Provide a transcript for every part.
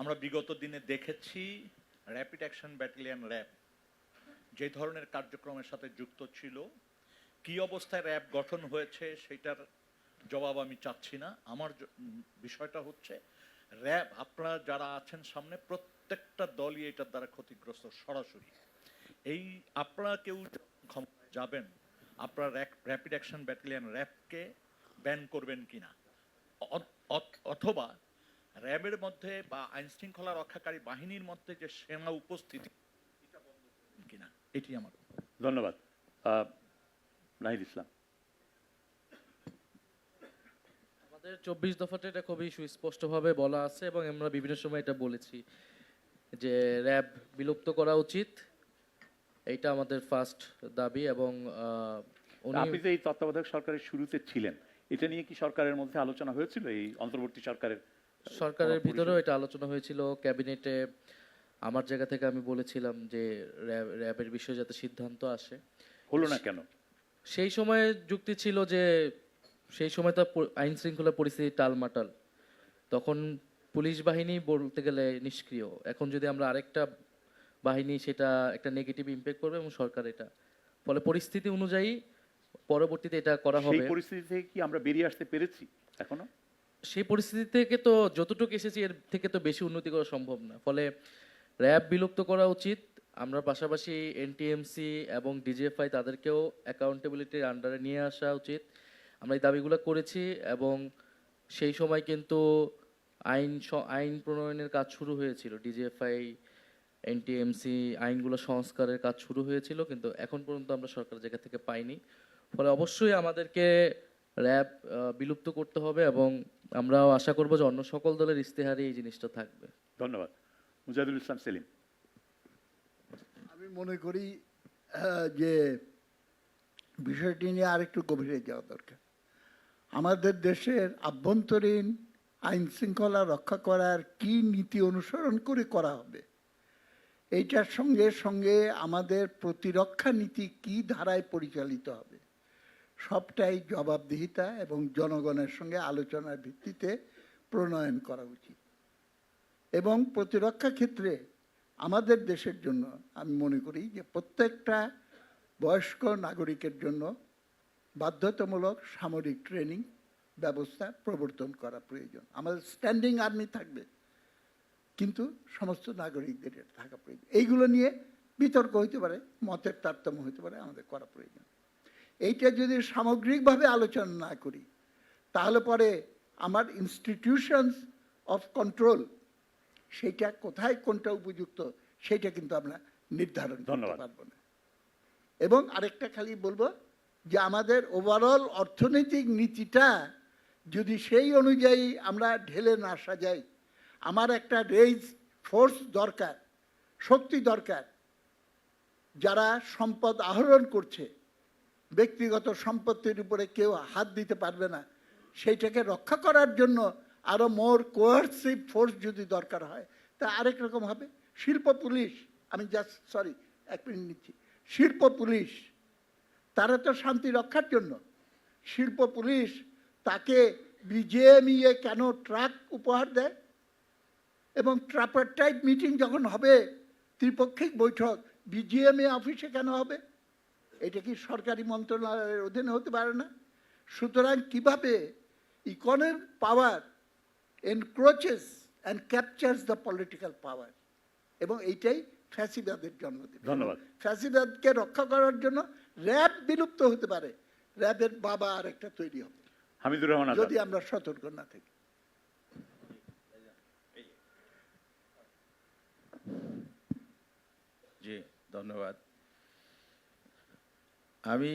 আমরা বিগত দিনে দেখেছি র্যাপিড অ্যাকশন ব্যাটালিয়ন র্যাব যে ধরনের কার্যক্রমের সাথে যুক্ত ছিল, কি অবস্থায় র্যাব গঠন হয়েছে সেটার জবাব আমি চাচ্ছি না। আমার বিষয়টা হচ্ছে র্যাব, আপনারা যারা আছেন সামনে প্রত্যেকটা দলই এটার দ্বারা ক্ষতিগ্রস্ত সরাসরি। এই আপনারা কেউ ক্ষমতায় যাবেন, আপনারা র্যাপিড অ্যাকশন ব্যাটালিয়ন র্যাবকে ব্যান করবেন কিনা, অথবা র্যাবের মধ্যে বা আইন শৃঙ্খলা রক্ষাকারী বাহিনীর মধ্যে যে সেনা উপস্থিতি এটা বন্ধ করবেন কিনা, এটি আমার। ধন্যবাদ। নাহিদ ইসলাম। আমাদের 24 দফাতে এটা খুবই সুস্পষ্টভাবে বলা আছে এবং আমরা বিভিন্ন সময় এটা বলেছি যে র্যাব বিলুপ্ত করা উচিত, এইটা আমাদের ফার্স্ট দাবি। এবং আপনি যে এই তত্ত্বাবধায়ক সরকারের শুরুতে ছিলেন, এটা নিয়ে কি সরকারের মধ্যে আলোচনা হয়েছিল? এই অন্তর্বর্তী সরকারের ভিতরেও এটা আলোচনা হয়েছিল ক্যাবিনেটে। আমার জায়গা থেকে আমি বলেছিলাম যে র্যাবের বিষয়ে যাতে সিদ্ধান্ত আসে। হলো না কেন? সেই সময় যুক্তি ছিল যে সেই সময় তো আইন শৃঙ্খলা পরিস্থিতি টালমাটাল, তখন পুলিশ বাহিনী বলতে গেলে নিষ্ক্রিয়। এখন যদি আমরা আরেকটা বাহিনী, সেটা একটা নেগেটিভ ইম্প্যাক্ট করবে এবং সরকার এটা, ফলে পরিস্থিতি অনুযায়ী পরবর্তীতে এটা করা হবে। সেই পরিস্থিতি থেকে কি আমরা বেরিয়ে আসতে পেরেছি এখনো? সেই পরিস্থিতি থেকে তো যতটুকু এসেছি এর থেকে তো বেশি উন্নতি করা সম্ভব না, ফলে র্যাব বিলুপ্ত করা উচিত। আমরা পাশাপাশি এনটিএমসি এবং ডিজিএফআই তাদেরকেও অ্যাকাউন্টেবিলিটির আন্ডারে নিয়ে আসা উচিত। আমরা এই দাবিগুলো করেছি এবং সেই সময় কিন্তু আইন প্রণয়নের কাজ শুরু হয়েছিল, ডিজিএফআই এনটিএমসি আইনগুলো সংস্কারের কাজ শুরু হয়েছিল, কিন্তু এখন পর্যন্ত আমরা সরকার জায়গা থেকে পাইনি। ফলে অবশ্যই আমাদেরকে র্যাব বিলুপ্ত করতে হবে এবং আমরাও আশা করব যে অন্য সকল দলের ইস্তেহারে এই জিনিসটা থাকবে। ধন্যবাদ। মুজাহিদুল ইসলাম সেলিম। আমি মনে করি যে বিষয়টি নিয়ে আরেকটু গভীরে যাওয়া দরকার। আমাদের দেশের আভ্যন্তরীণ আইন শৃঙ্খলা রক্ষা করার কি নীতি অনুসরণ করে করা হবে, এইটার সঙ্গে সঙ্গে আমাদের প্রতিরক্ষা নীতি কি ধারায় পরিচালিত হবে, সবটাই জবাবদিহিতা এবং জনগণের সঙ্গে আলোচনার ভিত্তিতে প্রণয়ন করা উচিত। এবং প্রতিরক্ষা ক্ষেত্রে আমাদের দেশের জন্য আমি মনে করি যে প্রত্যেকটা বয়স্ক নাগরিকের জন্য বাধ্যতামূলক সামরিক ট্রেনিং ব্যবস্থা প্রবর্তন করা প্রয়োজন। আমাদের স্ট্যান্ডিং আর্মি থাকবে, কিন্তু সমস্ত নাগরিকদের থাকা প্রয়োজন। এইগুলো নিয়ে বিতর্ক হইতে পারে, মতের তারতম্য হতে পারে, আমাদের করা প্রয়োজন। এইটা যদি সামগ্রিকভাবে আলোচনা না করি, তাহলে পরে আমার ইনস্টিটিউশনস অফ কন্ট্রোল সেইটা কোথায় কোনটা উপযুক্ত সেইটা কিন্তু আমরা নির্ধারণ করতে পারবো না। এবং আরেকটা খালি বলবো যে আমাদের ওভারঅল অর্থনৈতিক নীতিটা যদি সেই অনুযায়ী আমরা ঢেলে না সাজাই, আমার একটা রেইজ ফোর্স দরকার, শক্তি দরকার, যারা সম্পদ আহরণ করছে, ব্যক্তিগত সম্পত্তির উপরে কেউ হাত দিতে পারবে না, সেইটাকে রক্ষা করার জন্য আরও মোর কোয়ার্সিভ ফোর্স যদি দরকার হয়, তা আরেক রকম হবে। শিল্প পুলিশ, আমি জাস্ট এক মিনিট নিচ্ছি, শিল্প পুলিশ তারা তো শান্তি রক্ষার জন্য। শিল্প পুলিশ তাকে বিজেএমইএ কেন ট্রাক উপহার দেয়? এবং ট্রাপারটাইট মিটিং যখন হবে, ত্রিপক্ষিক বৈঠক বিজিএমএ অফিসে কেন হবে? এটা কি সরকারি মন্ত্রণালয়ের অধীনে হতে পারে না? সুতরাং কিভাবে economic power encroaches and captures the political power, এবং এইটাই ফ্যাসিবাদের জন্ম দেবে। ধন্যবাদ। ফ্যাসিবাদকে রক্ষা করার জন্য র্যাব বিলুপ্ত হতে পারে, র্যাবের বাবা আর একটা তৈরি হবে হামিদুর রহমান যদি আমরা সতর্ক না থাকি। জি ধন্যবাদ। আমি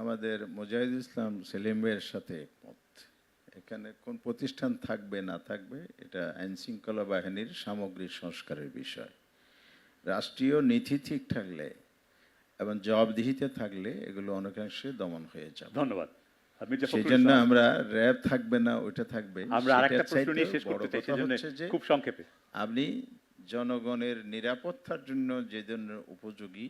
আমাদের মুজাহিদুল ইসলাম সেলিমের সাথে একমত। এখানে কোন প্রতিষ্ঠান থাকবে না থাকবে এটা আইন শৃঙ্খলা বাহিনীর সামগ্রিক সংস্কারের বিষয়। রাষ্ট্রীয় নীতি ঠিক থাকলে এবং জবাবদিহিতে থাকলে এগুলো অনেকাংশে দমন হয়ে যাবে। ধন্যবাদ। সেই জন্য আমরা র্যাব থাকবে না, ওইটা থাকবে। আমরা আরেকটা প্রশ্ন নিয়ে শেষ করতে চাই, সেজন্য খুব সংক্ষেপে। আপনি জনগণের নিরাপত্তার জন্য যে ধরনের উপযোগী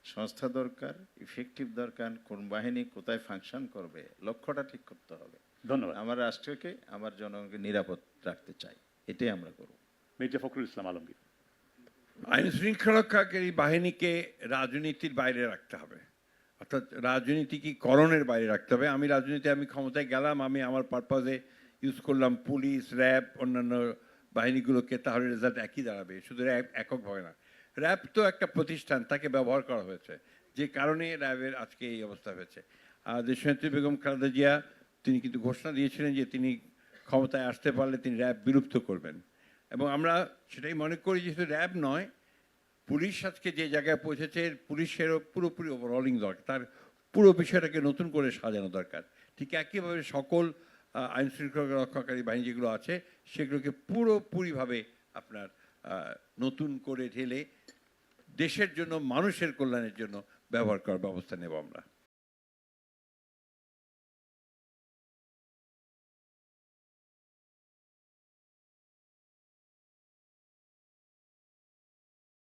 সংস্থা দরকার, ইফেক্টিভ দরকার, কোন বাহিনী কোথায় ফাংশন করবে, লক্ষ্যটা ঠিক করতে হবে। ধন্যবাদ। আমার রাষ্ট্রকে, আমার জনগণকে নিরাপদ রাখতে চাই, এটাই আমরা করব। মির্জা ফখরুল ইসলাম আলমগীর। আইন শৃঙ্খলাকারী বাহিনীকে রাজনীতির বাইরে রাখতে হবে, অর্থাৎ রাজনীতিকীকরণের বাইরে রাখতে হবে। আমি ক্ষমতায় গেলাম, আমি আমার পারপাজে ইউজ করলাম পুলিশ, র্যাব, অন্যান্য বাহিনীগুলোকে, তাহলে রেজাল্ট একই দাঁড়াবে, শুধু র্যাব এককভাবে না। র্যাব তো একটা প্রতিষ্ঠান, তাকে ব্যবহার করা হয়েছে, যে কারণে র্যাবের আজকে এই অবস্থা হয়েছে। আর দেশনেত্রী বেগম খালেদা জিয়া তিনি কিন্তু ঘোষণা দিয়েছিলেন যে তিনি ক্ষমতায় আসতে পারলে তিনি র্যাব বিলুপ্ত করবেন, এবং আমরা সেটাই মনে করি যে শুধু র্যাব নয়, পুলিশ আজকে যে জায়গায় পৌঁছেছে, পুলিশেরও পুরোপুরি ওভারঅলিং দরকার, তার পুরো বিষয়টাকে নতুন করে সাজানো দরকার। ঠিক একইভাবে সকল আইন শৃঙ্খলা রক্ষাকারী বাহিনী যেগুলো আছে সেগুলোকে পুরোপুরিভাবে আপনার নতুন করে ঢেলে দেশের জন্য, মানুষের কল্যাণের জন্য ব্যবহার করার ব্যবস্থা নেব আমরা।